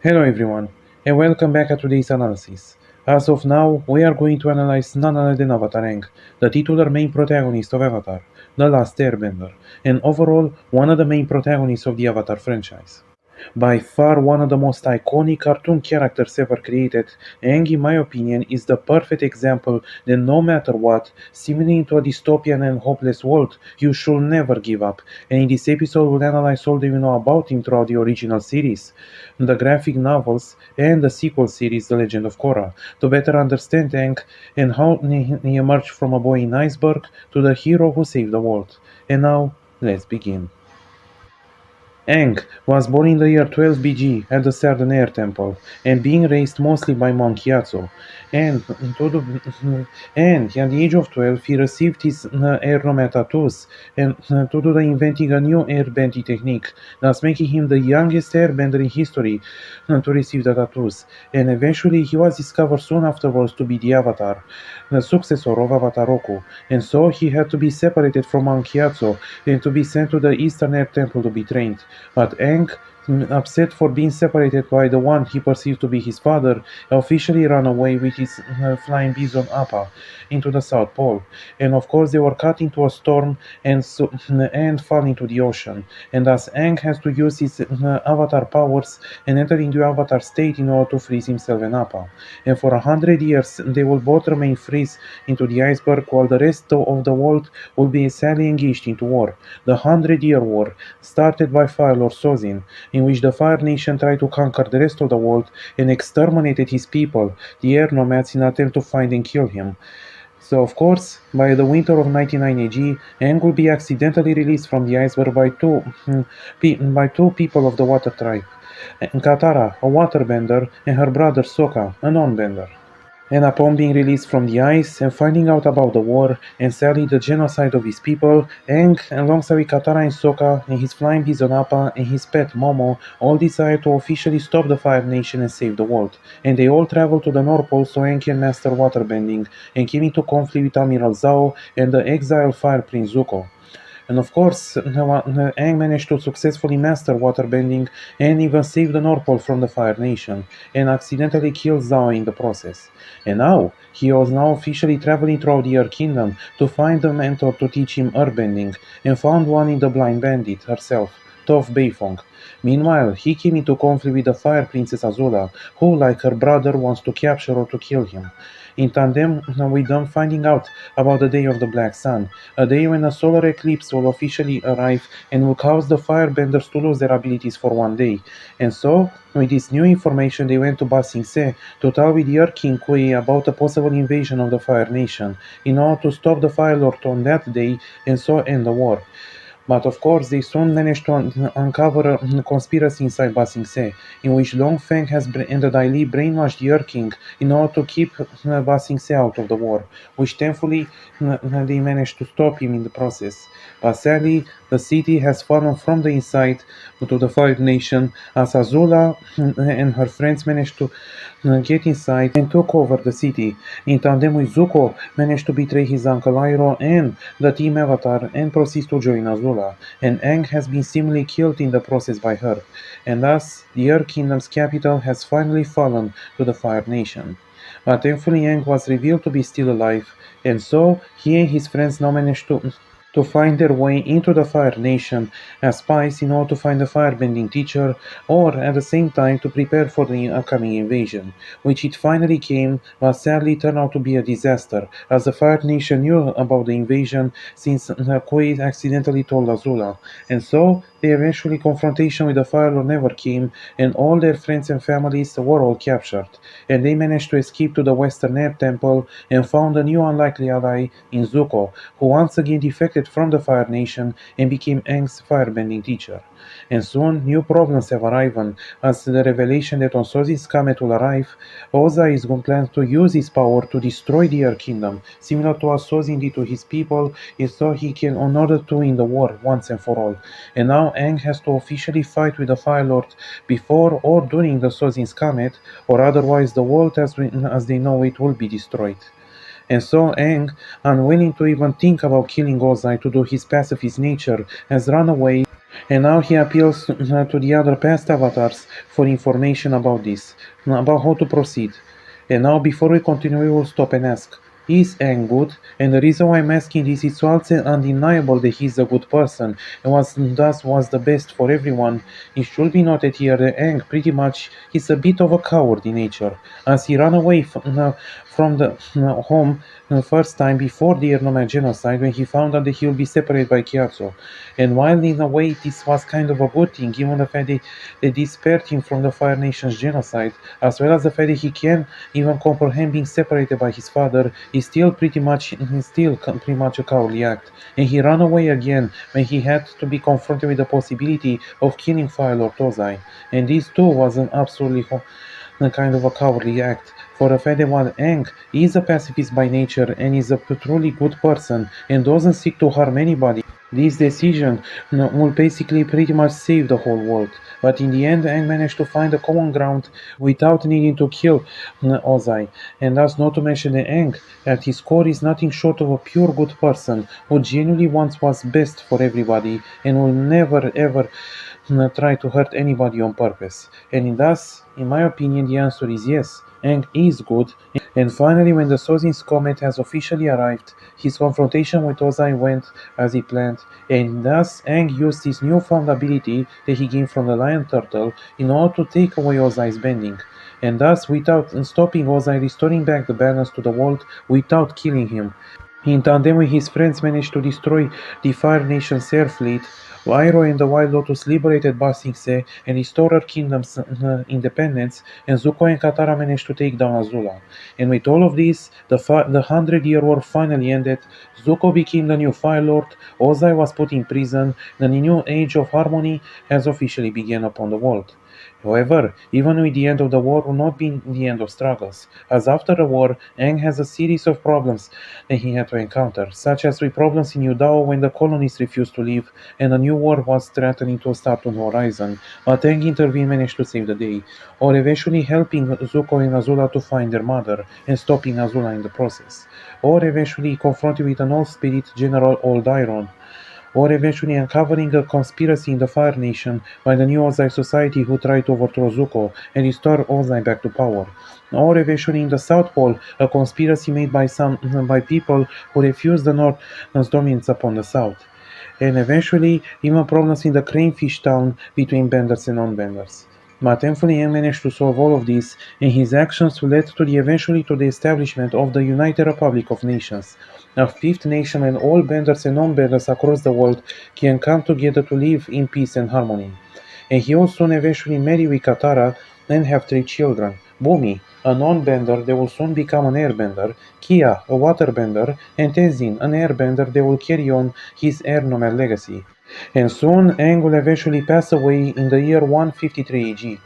Hello everyone, and welcome back to today's analysis. As of now, we are going to analyze none other than Avatar Aang, the titular main protagonist of Avatar, The Last Airbender, and overall one of the main protagonists of the Avatar franchise. By far one of the most iconic cartoon characters ever created, Aang in my opinion is the perfect example that no matter what, seemingly into a dystopian and hopeless world, you should never give up. And in this episode we'll analyze all that we know about him throughout the original series, the graphic novels, and the sequel series The Legend of Korra, to better understand Aang and how he emerged from a boy in iceberg to the hero who saved the world. And now, let's begin. Aang was born in the year 12 BG at the Southern Air Temple, and being raised mostly by monk Yatso. And, to the, and at the age of 12, he received his air nomad tattoos, and to do the inventing a new airbending technique, thus making him the youngest airbender in history to receive the tattoos. And eventually, he was discovered soon afterwards to be the Avatar, the successor of Avatar Roku, and so he had to be separated from Monk Yatso and to be sent to the Eastern Air Temple to be trained. But Aang, upset for being separated by the one he perceived to be his father, officially ran away with his flying bison Appa into the South Pole. And of course, they were caught into a storm and fall into the ocean. And thus, Aang has to use his avatar powers and enter into avatar state in order to freeze himself and Appa. And for 100 years, they will both remain freeze into the iceberg while the rest of the world will be sadly engaged into war. The 100-Year War, started by Fire Lord Sozin, in which the Fire Nation tried to conquer the rest of the world and exterminated his people, the Air Nomads, in an attempt to find and kill him. So, of course, by the winter of 99 AG, Aang will be accidentally released from the iceberg by two people of the Water Tribe, Katara, a waterbender, and her brother Sokka, a non-bender. And upon being released from the ice and finding out about the war and sadly the genocide of his people, Aang, alongside with Katara and Sokka and his flying bison Appa and his pet Momo, all decided to officially stop the Fire Nation and save the world. And they all traveled to the North Pole so Aang can master waterbending and came into conflict with Admiral Zhao and the exiled Fire Prince Zuko. And of course, Aang managed to successfully master waterbending and even save the North Pole from the Fire Nation, and accidentally killed Zhao in the process. And now, he was now officially traveling throughout the Earth Kingdom to find a mentor to teach him earthbending, and found one in the Blind Bandit herself, Toph Beifong. Meanwhile, he came into conflict with the Fire Princess Azula, who, like her brother, wants to capture or to kill him. In tandem with them finding out about the Day of the Black Sun, a day when a solar eclipse will officially arrive and will cause the firebenders to lose their abilities for one day. And so, with this new information, they went to Ba Sing Se to tell with the Earth King Kui about a possible invasion of the Fire Nation, in order to stop the Fire Lord on that day and so end the war. But of course, they soon managed to uncover a conspiracy inside Ba Sing Se, in which Long Feng and the Dai Li brainwashed the Earth King in order to keep Ba Sing Se out of the war, which thankfully they managed to stop him in the process. But sadly, the city has fallen from the inside to the Fire Nation as Azula and her friends managed to get inside and took over the city. In tandem with Zuko, managed to betray his uncle Iroh and the Team Avatar and proceeds to join Azula. And Aang has been seemingly killed in the process by her. And thus, the Earth Kingdom's capital has finally fallen to the Fire Nation. But thankfully Aang was revealed to be still alive, and so he and his friends now managed to find their way into the Fire Nation as spies in order to find a firebending teacher, or at the same time to prepare for the upcoming invasion, which it finally came, but sadly turned out to be a disaster, as the Fire Nation knew about the invasion since Kui accidentally told Azula, and so the eventually confrontation with the Fire Lord never came, and all their friends and families were all captured, and they managed to escape to the Western Air Temple and found a new unlikely ally in Zuko, who once again defected from the Fire Nation and became Aang's firebending teacher. And soon new problems have arisen, as the revelation that on Sozin's comet will arrive, Oza is going to plan to use his power to destroy the Earth Kingdom, similar to what Sozin did to his people, and so he can in order to win the war once and for all. And now Aang has to officially fight with the Fire Lord before or during the Sozin's comet, or otherwise the world as they know it will be destroyed. And so Aang, unwilling to even think about killing Ozai to do his pacifist nature, has run away And now he appeals to the other past avatars for information about this, about how to proceed. And now, before we continue, we will stop and ask, is Aang good? And the reason why I'm asking this is also undeniable that he's a good person and thus was the best for everyone. It should be noted here that Aang pretty much is a bit of a coward in nature, as he ran away from the home the first time before the Ernomad genocide when he found out that he would be separated by Kyatso. And while in a way this was kind of a good thing, given the fact that they spared him from the Fire Nation's genocide, as well as the fact that he can even comprehend being separated by his father, is still pretty much a cowardly act. And he ran away again when he had to be confronted with the possibility of killing Fire Lord Tozai. And this too was an absolutely a kind of a cowardly act. For a fact that while Aang is a pacifist by nature and is a truly good person and doesn't seek to harm anybody, this decision will basically pretty much save the whole world. But in the end, Aang managed to find a common ground without needing to kill Ozai. And thus, not to mention that Aang, at his core, is nothing short of a pure good person who genuinely wants what's best for everybody and will never ever try to hurt anybody on purpose. And thus, in my opinion, the answer is yes. Aang is good. And finally, when the Sozin's comet has officially arrived, his confrontation with Ozai went as he planned, and thus Aang used his newfound ability that he gained from the lion turtle in order to take away Ozai's bending, and thus without stopping Ozai restoring back the balance to the world without killing him. In tandem with his friends managed to destroy the Fire Nation's air fleet, Iroh and the White Lotus liberated Ba Sing Se and restored her kingdom's independence, and Zuko and Katara managed to take down Azula. And with all of this, the 100-year war finally ended, Zuko became the new Fire Lord, Ozai was put in prison, and a new age of harmony has officially begun upon the world. However, even with the end of the war will not be the end of struggles, as after the war, Aang has a series of problems that he had to encounter, such as with problems in New Dao when the colonists refused to leave and a new war was threatening to start on the horizon, but Aang intervened and managed to save the day, or eventually helping Zuko and Azula to find their mother and stopping Azula in the process, or eventually confronted with an old spirit General Old Iron, or eventually uncovering a conspiracy in the Fire Nation by the new Ozai Society who tried to overthrow Zuko and restore Ozai back to power. Or eventually in the South Pole, a conspiracy made by people who refused the North's dominance upon the South. And eventually, even problems in the Cranefish town between benders and non-benders. But thankfully, Aang managed to solve all of this, and his actions led to eventually to the establishment of the United Republic of Nations, a fifth nation when all benders and non-benders across the world can come together to live in peace and harmony. And he will soon eventually marry with Katara and have 3 children. Bumi, a non-bender that will soon become an airbender, Kia, a waterbender, and Tenzin, an airbender that will carry on his air nomad legacy. And soon Aang will eventually pass away in the year 153 AG,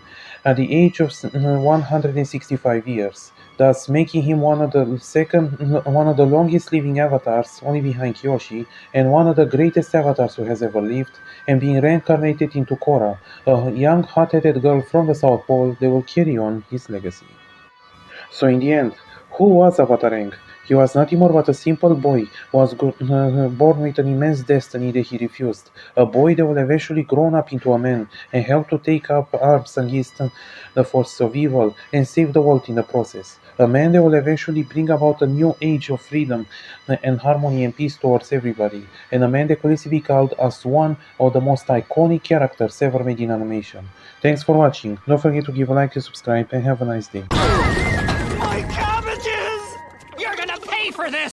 at the age of 165 years, thus making him one of the longest living avatars, only behind Kyoshi, and one of the greatest avatars who has ever lived, and being reincarnated into Korra, a young hot-headed girl from the South Pole that will carry on his legacy. So in the end, who was Avatar Aang? He was nothing more but a simple boy who was born with an immense destiny that he refused. A boy that will eventually grow up into a man and help to take up arms against the forces of evil and save the world in the process. A man that will eventually bring about a new age of freedom and harmony and peace towards everybody. And a man that could easily be called as one of the most iconic characters ever made in animation. Thanks for watching. Don't forget to give a like and subscribe and have a nice day. My cabbages! You're gonna pay for this!